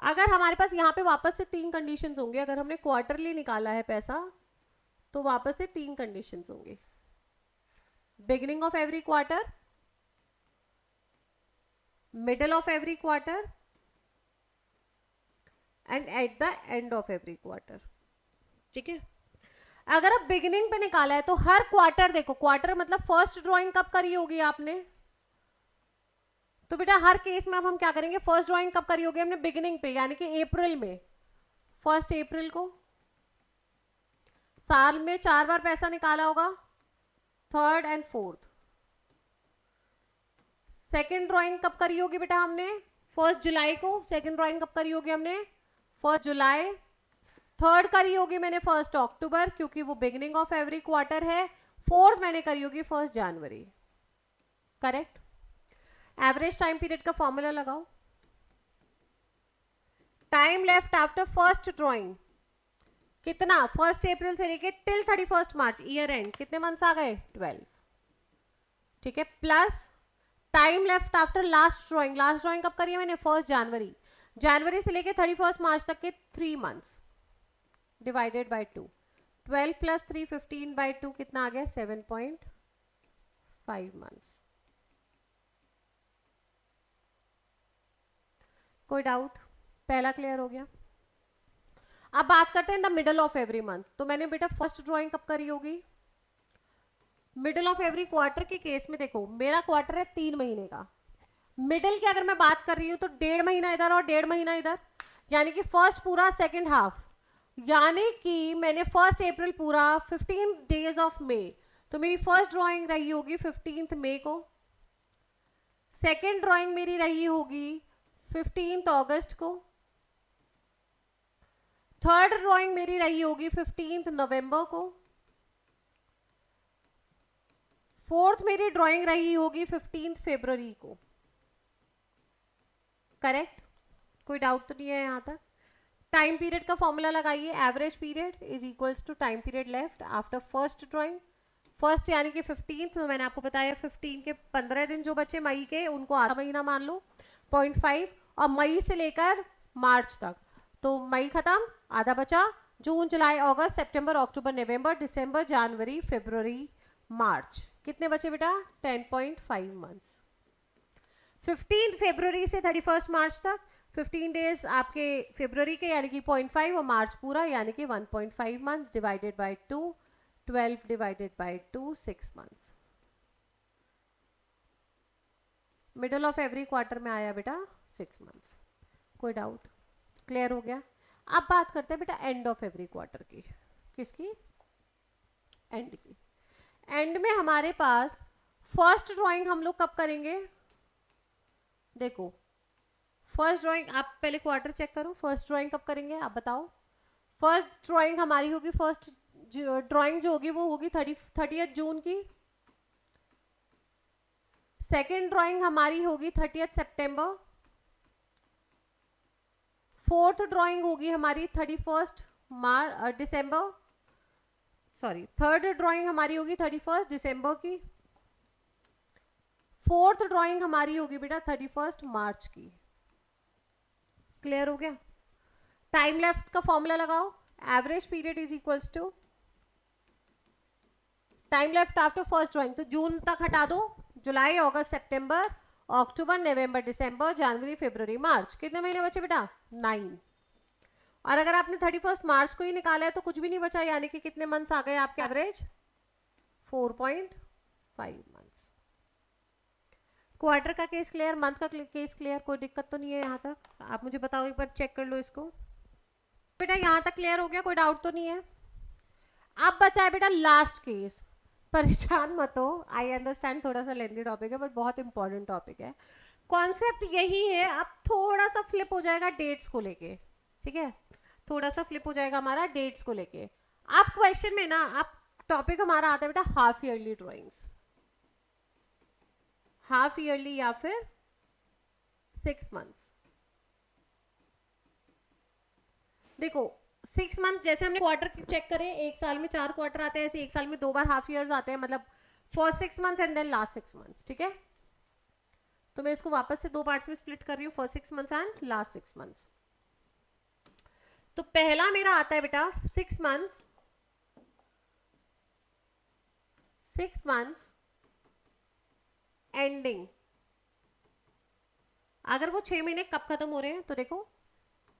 [SPEAKER 1] अगर हमारे पास यहाँ पे वापस से 3 कंडीशंस होंगे, अगर हमने क्वार्टरली निकाला है पैसा तो वापस से 3 कंडीशंस होंगे, beginning of every quarter, middle of every quarter and at the end of every quarter, ठीक है। अगर आप बिगिनिंग पे निकाला है तो हर क्वार्टर, देखो क्वार्टर मतलब फर्स्ट ड्राइंग कब करी होगी आपने, तो बेटा हर केस में अब हम क्या करेंगे, फर्स्ट ड्राइंग कब करी होगी हमने, बिगिनिंग पे, यानी कि अप्रैल में, 1 अप्रैल को। साल में 4 बार पैसा निकाला होगा, 3rd and 4th। Second drawing कब करी होगी बेटा हमने, 1 जुलाई को। सेकेंड ड्राइंग कब करी होगी हमने, 1 जुलाई। थर्ड करी होगी मैंने 1 अक्टूबर, क्योंकि वो बिगिनिंग ऑफ एवरी क्वार्टर है। 4th मैंने करी होगी 1 जनवरी, करेक्ट। एवरेज टाइम पीरियड का फॉर्मूला लगाओ। Time left after first drawing कितना, 1 अप्रैल से लेके टिल 31 मार्च, ईयर एंड, कितने मंथ्स आ गए, 12, ठीक है। Plus time left after last drawing, last drawing कब करी है मैंने, 1 जनवरी, जनवरी से लेके 31 मार्च तक के 3 मंथ्स, डिवाइडेड बाय 2, 12 + 3 15/2 कितना आ गया, 7.5 मंथ्स। कोई डाउट, पहला क्लियर हो गया। अब बात करते हैं the middle of every month. तो मैंने बेटा फर्स्ट ड्राइंग कब करी होगी, मिडल ऑफ एवरी क्वार्टर के केस में देखो मेरा क्वार्टर है 3 महीने का। मिडल की अगर मैं बात कर रही हूं तो 1.5 महीना इधर और 1.5 महीना इधर, यानी कि फर्स्ट पूरा, सेकेंड हाफ, यानी कि मैंने 1 अप्रैल पूरा, 15 डेज ऑफ मई, तो मेरी फर्स्ट ड्राइंग रही होगी 15 मई को। सेकेंड ड्राइंग मेरी रही होगी 15 अगस्त को। थर्ड ड्राइंग मेरी रही होगी 15 नवंबर को। फोर्थ मेरी ड्राइंग रही होगी 15 फरवरी को, करेक्ट। कोई डाउट तो नहीं है यहाँ तक। टाइम पीरियड का फॉर्मूला लगाइए, average period is equals to time period left after first drawing. First यानी कि 15, तो मैंने आपको बताया 15 के 15 दिन जो बचे मई के, उनको आधा महीना मान लो, 0.5, और मई से लेकर मार्च तक, तो मई खत्म, आधा बचा, जून जुलाई अगस्त सितंबर अक्टूबर नवंबर दिसंबर जनवरी फरवरी मार्च, कितने बचे बेटा, 10.5 मंथ्स। 15 फरवरी से 31 मार्च तक 15 डेज आपके फरवरी के यानी कि 0.5 और मार्च पूरा यानी कि 1.5 months divided by 2, 12 divided by 2, 6 months. Middle of every quarter में आया बेटा 6 मंथ्स। कोई डाउट? क्लियर हो गया? अब बात करते हैं बेटा एंड ऑफ एवरी क्वार्टर की। किसकी? एंड की। एंड में हमारे पास फर्स्ट ड्राइंग हम लोग कब करेंगे? देखो फर्स्ट ड्राइंग आप पहले क्वार्टर चेक करो, फर्स्ट ड्राइंग कब करेंगे आप बताओ। फर्स्ट ड्राइंग हमारी होगी, फर्स्ट ड्राइंग जो होगी वो होगी 30 जून की। सेकेंड ड्राइंग हमारी होगी 30 सितंबर। फोर्थ ड्राइंग होगी हमारी 31 दिसंबर, सॉरी थर्ड ड्राइंग हमारी होगी 31 दिसंबर की। फोर्थ ड्राइंग हमारी होगी बेटा 31 मार्च की। क्लियर हो गया? टाइम लेफ्ट का फॉर्मूला लगाओ, average period is equals to time left after first drawing, तो जून तक हटा दो, जुलाई अगस्त सितंबर अक्टूबर नवंबर दिसंबर जनवरी फरवरी मार्च, कितने महीने बचे बेटा? 9। और अगर आपने 31 मार्च को ही निकाला है तो कुछ भी नहीं बचा, यानी कि कितने मंथ्स आ गए आपके एवरेज? 4.5 मंथ्स। क्वार्टर का केस क्लियर, मंथ का केस क्लियर, कोई दिक्कत तो नहीं है यहाँ तक? आप मुझे बताओ, एक बार चेक कर लो इसको। बेटा यहाँ तक क्लियर हो गया, कोई डाउट तो नहीं है? अब बचा है बेटा लास्ट केस। परेशान मत हो, आई अंडरस्टैंड थोड़ा सा लेंथी टॉपिक है बट बहुत इंपॉर्टेंट टॉपिक है। कॉन्सेप्ट यही है, अब थोड़ा सा फ्लिप हो जाएगा डेट्स को लेके, ठीक है? थोड़ा सा फ्लिप हो जाएगा हमारा डेट्स को लेके। अब क्वेश्चन में ना अब टॉपिक हमारा आता है बेटा half yearly drawings, half yearly या फिर 6 मंथ्स। देखो 6 मंथ जैसे हमने क्वार्टर चेक करे, एक साल में 4 क्वार्टर आते हैं, ऐसे एक साल में 2 बार हाफ ईयर्स आते हैं, मतलब first 6 months and then last 6 months, ठीक है? तो मैं इसको वापस से 2 पार्ट्स में स्प्लिट कर रही हूँ, first 6 months and last 6 months. तो पहला मेरा आता है बेटा 6 मंथ्स, 6 मंथ्स एंडिंग। अगर वो 6 महीने कब खत्म हो रहे हैं तो देखो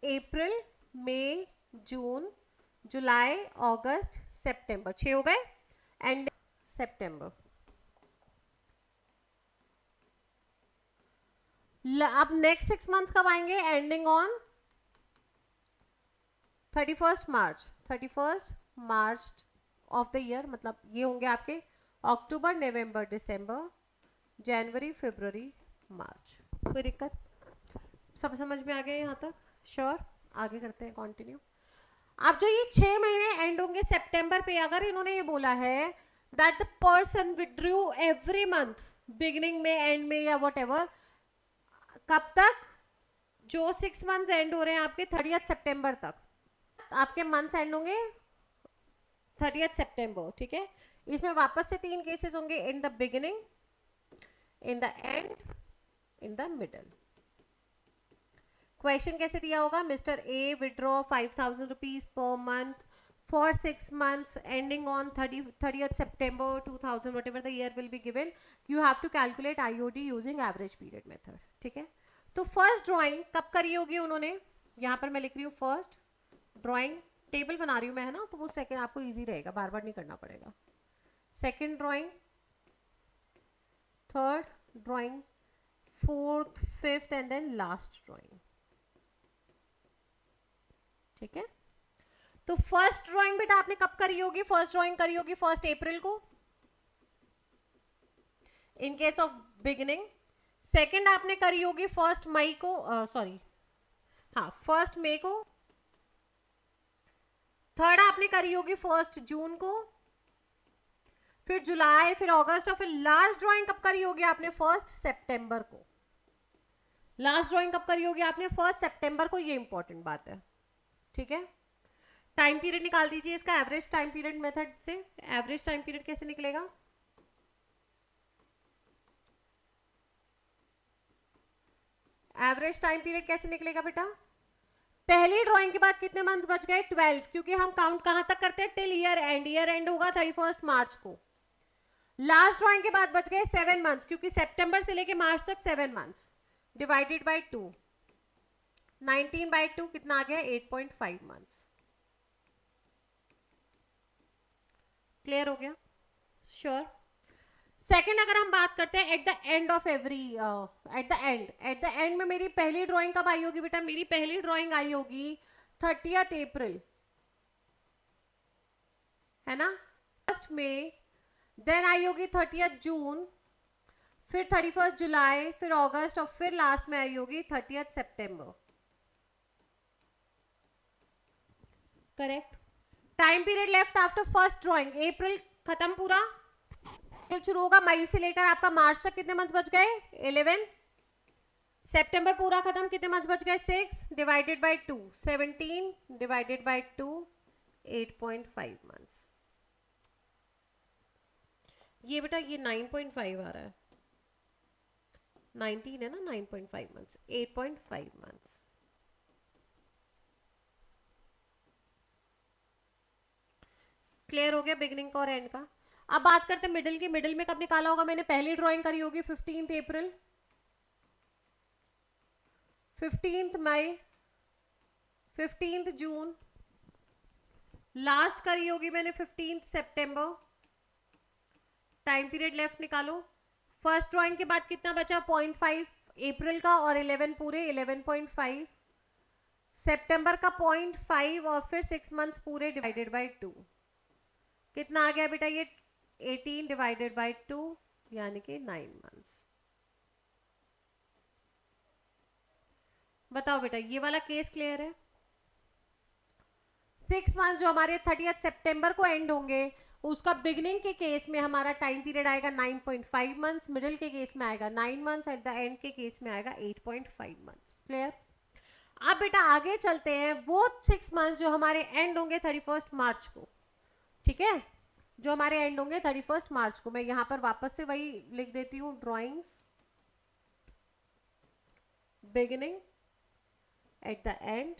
[SPEAKER 1] अप्रैल, मई, जून, जुलाई, अगस्त, सितंबर, 6 हो गए, एंड सितंबर। अब नेक्स्ट 6 मंथ्स कब आएंगे? Ending on 31 March, 31 March of the year, मतलब ये होंगे आपके अक्टूबर, नवंबर, दिसंबर, जनवरी, फरवरी, मार्च। कोई दिक्कत? सब समझ में आ गया यहाँ तक? श्योर? आगे करते हैं कंटिन्यू। अब जो ये 6 महीने एंड होंगे सितंबर पे, अगर इन्होंने ये बोला है that the person withdrew every month, beginning में, एंड में या वट एवर, कब तक? जो 6 मंथ्स एंड हो रहे हैं आपके 30 सितंबर तक, आपके मंथ्स एंड होंगे 30 सितंबर, ठीक है? इसमें वापस से 3 केसेस होंगे, in the beginning, in the end, in the middle. Question कैसे दिया होगा? Mister A withdraw 5000 rupees per month for 6 months ending on 30th September 2000, whatever the year will be given. You have to calculate IOD using average period method, ठीक है? तो first drawing कब करी होगी उन्होंने? यहाँ पर मैं लिख रही हूँ फर्स्ट ड्राइंग, टेबल बना रही हूँ मैं, है ना, तो वो सेकंड आपको इजी रहेगा, बार बार नहीं करना पड़ेगा। Second drawing, third drawing, fourth, fifth and then last drawing, ठीक है? तो फर्स्ट ड्राइंग बेटा आपने कब करी होगी? फर्स्ट ड्राइंग करी होगी 1 अप्रैल को इन केस ऑफ बिगिनिंग। सेकंड आपने करी होगी 1 मई को, सॉरी हाँ 1 मई को। थर्ड आपने करी होगी 1 जून को, फिर जुलाई, फिर अगस्त, और फिर लास्ट ड्राइंग कब करी होगी आपने? 1 सितंबर को। लास्ट ड्राइंग कब करी होगी आपने? 1 सितंबर को। ये इंपॉर्टेंट बात है, ठीक है? टाइम पीरियड निकाल दीजिए इसका एवरेज टाइम पीरियड मेथड से। एवरेज टाइम पीरियड कैसे निकलेगा? एवरेज टाइम पीरियड कैसे निकलेगा बेटा? पहली ड्राइंग के बाद कितने मंथ बच गए? 12, क्योंकि हम काउंट कहां तक करते हैं? Till year and. Year and होगा 31 मार्च को। लास्ट ड्राइंग के बाद बच गए 7 मंथ्स, क्योंकि सितंबर से लेके मार्च तक 7 मंथ्स। डिवाइडेड बाई 2, 19/2 कितना आ गया? 8.5 मंथ्स। क्लियर हो गया? श्योर। सेकेंड अगर हम बात करते हैं at the end of every, at the end में मेरी पहली ड्राइंग कब आई होगी बेटा? मेरी पहली ड्राइंग आई होगी 30th अप्रैल, है ना? 1 मई, देन आई होगी 30th जून, फिर 31 जुलाई, फिर अगस्त, और फिर लास्ट में आई होगी 30th सितंबर। Correct. Time period left after first drawing, अप्रैल खत्म पूरा, शुरू होगा मई से लेकर आपका मार्च तक कितने मंथ बच गए? 11। सितंबर पूरा खत्म, कितने मंथ बच गए? 6 divided by 2, 17 divided by 2, 8.5 months. ये बेटा ये 9.5 आ रहा है, 19 है ना, 9.5 मंथ्स, 8.5 मंथ्स। क्लियर हो गया बिगिनिंग का और एंड का? अब बात करते हैं मिडिल की। मिडिल में कब निकाला होगा मैंने? पहली ड्राइंग करी होगी 15 अप्रैल, 15 मई, 15 जून, लास्ट करी होगी मैंने 15 सितंबर। टाइम पीरियड लेफ्ट निकालो। फर्स्ट ड्राइंग के बाद कितना बचा? 0.5 अप्रैल का, और 11 पूरे, 11.5 सितंबर का, 0.5, और फिर 6 मंथ्स पूरे डिवाइडेड बाय 2, कितना आ गया बेटा? ये 18 डिवाइडेड बाय 2 यानी कि 9 मंथ्स। बताओ बेटा ये वाला केस क्लियर है? 6 मंथ जो हमारे 30th सितंबर को एंड होंगे, उसका बिगिनिंग के केस में हमारा टाइम पीरियड आएगा 9.5 मंथ्स, मिडिल के केस में आएगा 9 मंथ्स, एट द एंड के केस में आएगा 8.5 मंथ्स। क्लियर? अब बेटा आगे चलते हैं, वो 6 मंथ जो हमारे एंड होंगे 31 मार्च को, ठीक है, जो हमारे एंड होंगे 31 मार्च को। मैं यहां पर वापस से वही लिख देती हूँ, drawings beginning at the end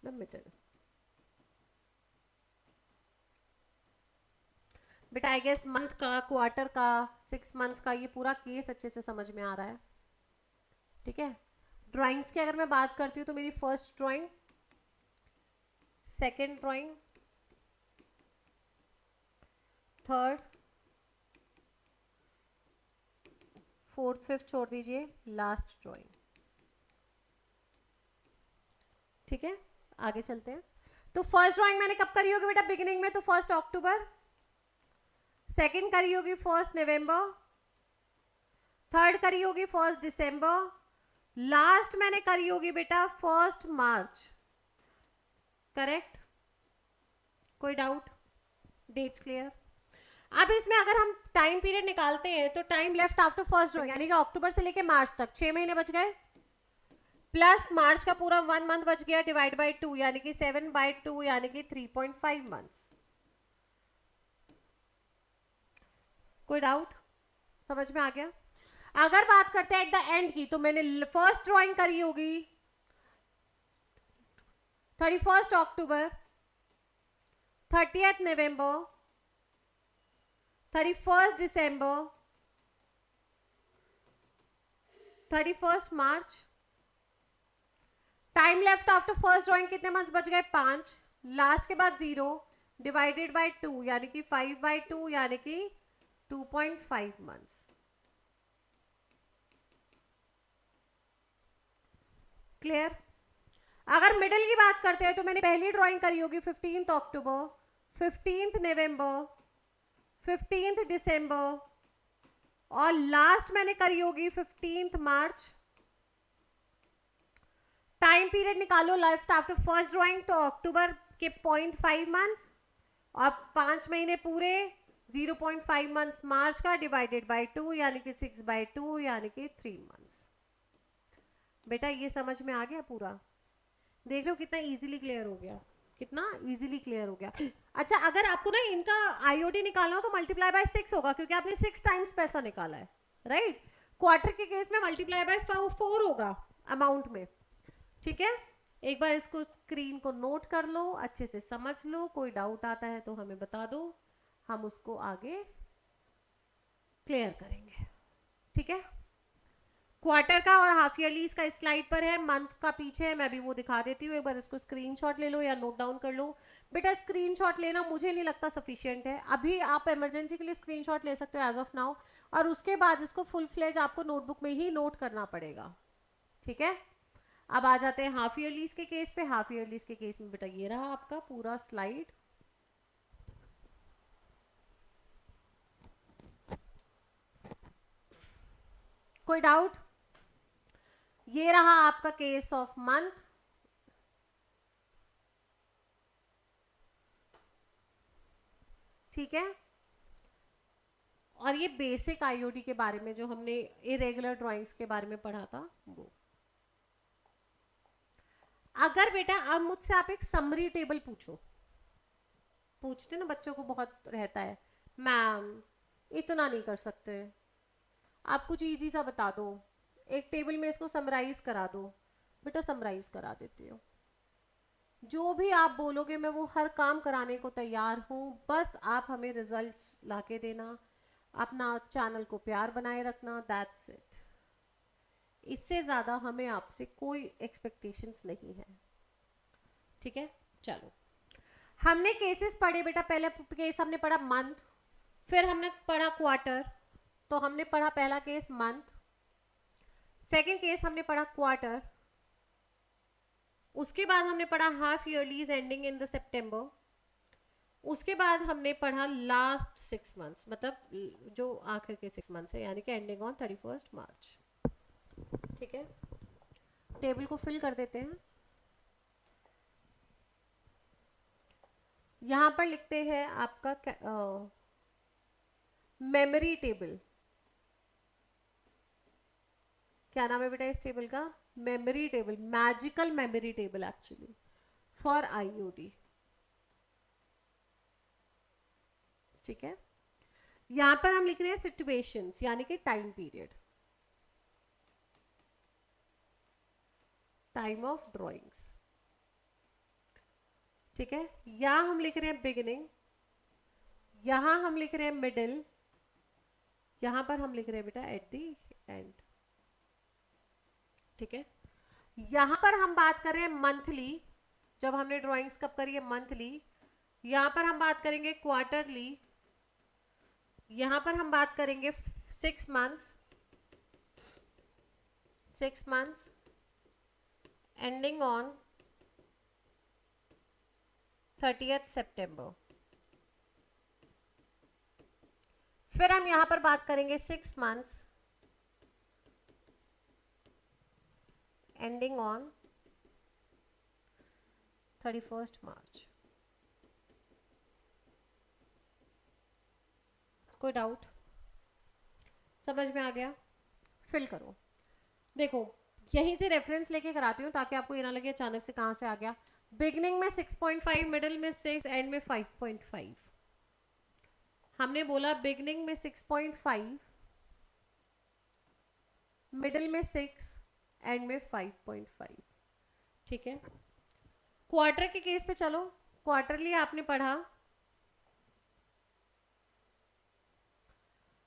[SPEAKER 1] the middle. बेटा आई गेस मंथ का, क्वार्टर का, 6 मंथ्स का ये पूरा केस अच्छे से समझ में आ रहा है, ठीक है? ड्राइंग्स की अगर मैं बात करती हूँ तो मेरी first drawing, second drawing, third, fourth, fifth छोड़ दीजिए, लास्ट ड्राइंग। ठीक है, आगे चलते हैं। तो फर्स्ट ड्राइंग मैंने कब करी होगी बेटा? बिगिनिंग में, तो 1 अक्टूबर। सेकेंड करी होगी 1 नवंबर, थर्ड करी होगी 1 दिसंबर, लास्ट मैंने करी होगी बेटा 1 मार्च। करेक्ट? कोई डाउट? Dates clear? अब इसमें अगर हम टाइम पीरियड निकालते हैं तो time left after first drawing, यानी कि अक्टूबर से लेके मार्च तक 6 महीने बच गए, प्लस मार्च का पूरा 1 मंथ बच गया, डिवाइड बाय 2 यानी कि 7/2 यानी कि 3.5 मंथ्स। कोई डाउट? समझ में आ गया? अगर बात करते हैं एट द एंड की, तो मैंने फर्स्ट ड्राइंग करी होगी 31 अक्टूबर, 30th नवंबर, 31 दिसंबर, 31 मार्च। Time left after first drawing कितने मंथ्स बच गए? 5, लास्ट के बाद 0 डिवाइडेड बाय 2 यानी कि 5/2 यानी कि 2.5 मंथ्स। क्लियर? अगर मिडिल की बात करते हैं तो मैंने पहली ड्राइंग करी होगी 15 अक्टूबर, 15 नवंबर, 15 दिसंबर, और लास्ट मैंने करी होगी 15 मार्च। टाइम पीरियड निकालो लेफ्ट आफ्टर फर्स्ट ड्राइंग, तो अक्टूबर के 0.5 मंथ्स, और 5 महीने पूरे, 0.5 मंथ्स मार्च का, डिवाइडेड बाय 2 यानी कि 6/2 यानी कि 3 मंथ्स। बेटा ये समझ में आ गया पूरा? देख रहे हो कितना इजीली क्लियर हो गया, कितना इजीली क्लियर हो गया। अच्छा, अगर आपको ना इनका आईओडी निकालना हो तो मल्टीप्लाई बाय 6 होगा, क्योंकि आपने 6 टाइम्स पैसा निकाला है, राइट? क्वार्टर के केस में मल्टीप्लाई बाय 4 होगा अमाउंट में, ठीक है? एक बार इसको स्क्रीन को नोट कर लो, अच्छे से समझ लो, कोई डाउट आता है तो हमें बता दो, हम उसको आगे क्लियर करेंगे, ठीक है? क्वार्टर का और हाफ ईयरली इसका स्लाइड पर है, मंथ का पीछे है, मैं भी वो दिखा देती हूँ, एक बार इसको स्क्रीनशॉट ले लो या नोट डाउन कर लो। बेटा स्क्रीनशॉट लेना मुझे नहीं लगता सफिशिएंट है, अभी आप इमरजेंसी के लिए स्क्रीनशॉट ले सकते हो एज ऑफ नाउ, और उसके बाद इसको फुल फ्लेज आपको नोटबुक में ही नोट करना पड़ेगा, ठीक है। अब आ जाते हैं हाफ ईयरलीज के केस पे। हाफ ईयरलीज के केस में बेटा ये रहा आपका पूरा स्लाइड। कोई डाउट? ये रहा आपका केस ऑफ मंथ, ठीक है। और ये बेसिक आईओडी के बारे में जो हमने इरेगुलर ड्राइंग्स के बारे में पढ़ा था वो। अगर बेटा अब मुझसे आप एक समरी टेबल पूछो, पूछते ना बच्चों को बहुत रहता है, मैम इतना नहीं कर सकते, आप कुछ इजी सा बता दो, एक टेबल में इसको समराइज करा दो। बेटा समराइज करा देती हूँ, जो भी आप बोलोगे मैं वो हर काम कराने को तैयार हूँ, बस आप हमें रिजल्ट्स लाके देना, अपना चैनल को प्यार बनाए रखना, दैट्स इट। इससे ज़्यादा हमें आपसे कोई एक्सपेक्टेशंस नहीं है, ठीक है। चलो हमने केसेस पढ़े बेटा, पहले केस हमने पढ़ा मंथ, फिर हमने पढ़ा क्वार्टर, तो हमने पढ़ा पहला केस मंथ, सेकंड केस हमने पढ़ा क्वार्टर, उसके बाद हमने पढ़ा half ईयरलीज ending in the September, उसके बाद हमने पढ़ा लास्ट 6 मंथ्स, मतलब जो आखिर के 6 मंथ्स है, यानी कि एंडिंग ऑन 31 मार्च, ठीक है। टेबल को फिल कर देते हैं, यहां पर लिखते हैं आपका मेमोरी टेबल। क्या नाम है बेटा इस टेबल का? Memory table, magical memory table actually for IOD, ठीक है। यहां पर हम लिख रहे हैं सिचुएशंस, यानी कि time period, time of drawings, ठीक है। यहां हम लिख रहे हैं बिगिनिंग, यहां हम लिख रहे हैं मिडिल, यहां पर हम लिख रहे हैं बेटा एट द एंड, ठीक है। यहां पर हम बात कर रहे हैं मंथली, जब हमने ड्राइंग्स कब करी है मंथली, यहां पर हम बात करेंगे क्वार्टरली, यहां पर हम बात करेंगे 6 months, 6 months ending on 30th सितंबर। फिर हम यहां पर बात करेंगे 6 मंथ्स एंडिंग ऑन 31st मार्च। कोई डाउट? समझ में आ गया? फिल करो। देखो यहीं से रेफरेंस लेके कराती हूँ ताकि आपको ये ना लगे अचानक से कहां से आ गया। बिगनिंग में 6.5, मिडिल में 6, एंड में 5.5। हमने बोला बिगनिंग में 6.5, मिडिल में 6, एंड में 5.5, ठीक है। क्वार्टर के केस पे चलो, क्वार्टरली आपने पढ़ा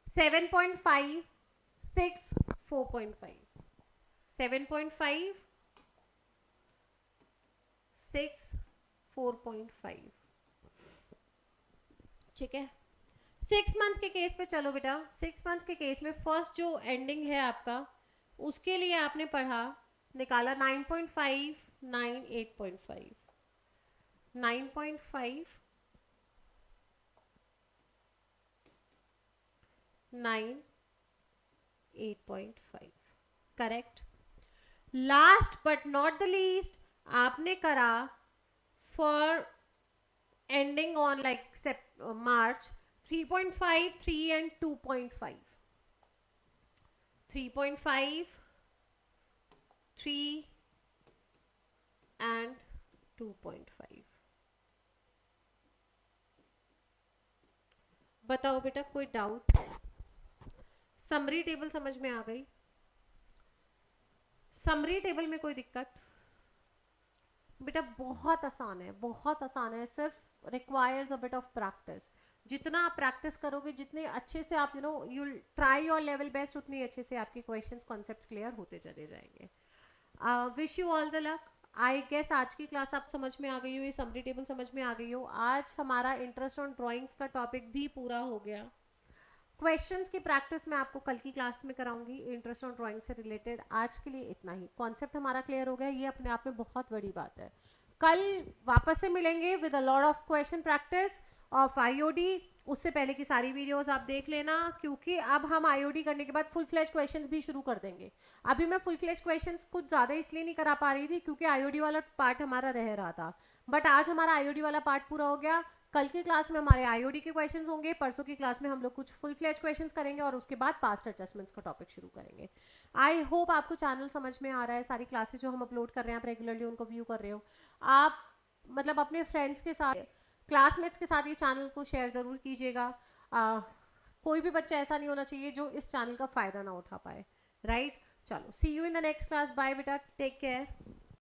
[SPEAKER 1] 7.5, 6, 4.5, 7.5, 6, 4.5, ठीक है। 6 मंथ के केस पे चलो बेटा, 6 मंथ के केस में फर्स्ट जो एंडिंग है आपका, उसके लिए आपने पढ़ा निकाला 9.5, 9, 8.5, 9.5, 9, 8.5, correct. Last but not the least आपने करा for ending on like March 3.5, 3 and 2.5, 3.5, 3 and 2.5। बताओ बेटा कोई डाउट? समरी टेबल समझ में आ गई? समरी टेबल में कोई दिक्कत? बेटा बहुत आसान है, बहुत आसान है, सिर्फ requires a bit of practice. जितना आप प्रैक्टिस करोगे, जितने अच्छे से आप you try your level best, उतनी अच्छे से आपके क्वेश्चंस कॉन्सेप्ट्स क्लियर होते चले जाएंगे. Wish you all the luck. I guess आज की क्लास आप समझ में आ गई हो, ये समरी टेबल समझ में आ गई हो. आज हमारा इंटरेस्ट ऑन ड्राइंग्स का टॉपिक भी पूरा हो गया. क्वेश्चंस की प्रैक्टिस मैं आपको कल की क्लास में कराऊंगी इंटरेस्ट ऑन ड्राइंग से रिलेटेड. आज के लिए इतना ही. कॉन्सेप्ट हमारा क्लियर हो गया, ये अपने आप में बहुत बड़ी बात है. कल वापस से मिलेंगे with a lot of question practice of IOD. उससे पहले की सारी वीडियोस आप देख लेना, क्योंकि अब हम आईओडी करने के बाद फुल फ्लैश क्वेश्चंस भी शुरू कर देंगे. अभी मैं फुल फ्लैश क्वेश्चंस कुछ ज़्यादा इसलिए नहीं करा पा रही थी क्योंकि आईओडी वाला पार्ट हमारा रह रहा था. बट आज हमारा आईओडी वाला पार्ट पूरा हो गया. कल की क्लास में हमारे आईओडी के क्वेश्चंस होंगे. परसों की क्लास में हम लोग कुछ फुल फ्लैश क्वेश्चंस करेंगे और उसके बाद पास्ट एडजस्टमेंट्स का टॉपिक शुरू करेंगे. आई होप आपको चैनल समझ में आ रहा है. सारी क्लासेस जो हम अपलोड कर रहे हैं आप रेगुलरली उनको व्यू कर रहे हो. आप मतलब अपने फ्रेंड्स के साथ, क्लासमेट्स के साथ ये चैनल को शेयर ज़रूर कीजिएगा. कोई भी बच्चा ऐसा नहीं होना चाहिए जो इस चैनल का फ़ायदा ना उठा पाए. राइट. चलो, see you in the next class. Bye बेटा, टेक केयर.